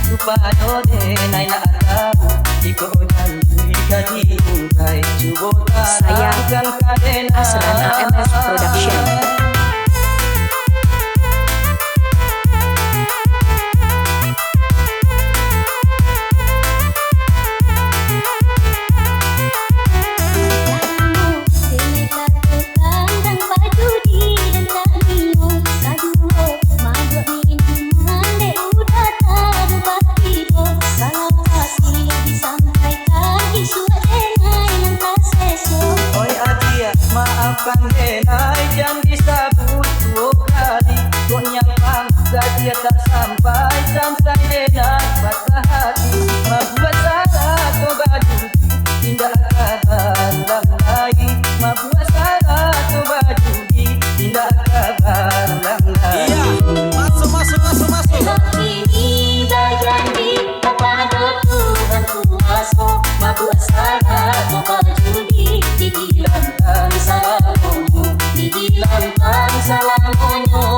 Supaya denai nak tahu iko janji kadi ungkai cubo Saya tarangkan kadena Asrana MS Production. Maafkan denai jangan disebut dua kali. Kau nyapang dia tak sampai denai patah hati. Membuat salah kau baju tindak kabar ulang lagi. Membuat salah kau baju tindak kabar ulang lagi. Iya, masuk. Ini dah janji kepada Tuhan kuasa. Membuat salah kau baju dihilangkan salahmu, dihilangkan salahmu.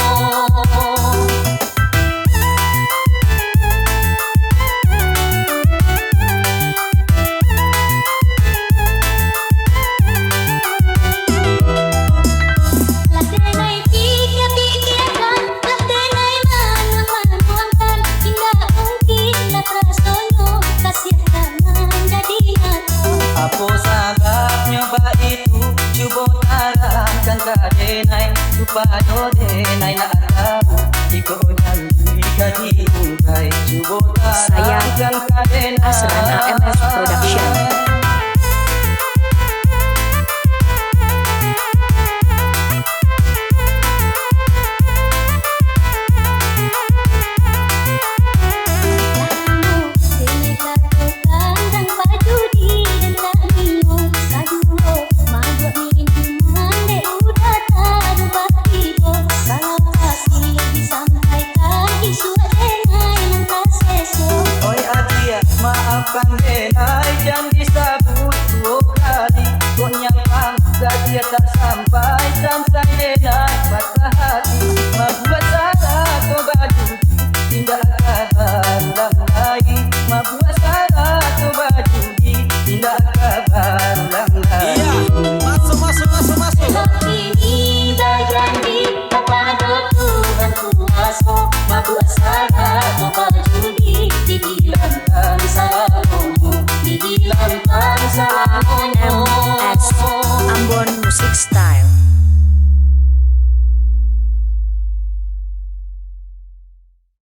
Apa sebabnya bah itu cuba tarangkan kadenai supaya denai nak tahu iko janji kadi ungkai cuba Saya tarangkan kadenai Asrana MS Production. Maafkan denai jangan disebut dua kali. Kau nyapang dia tak sampai denai patah hati.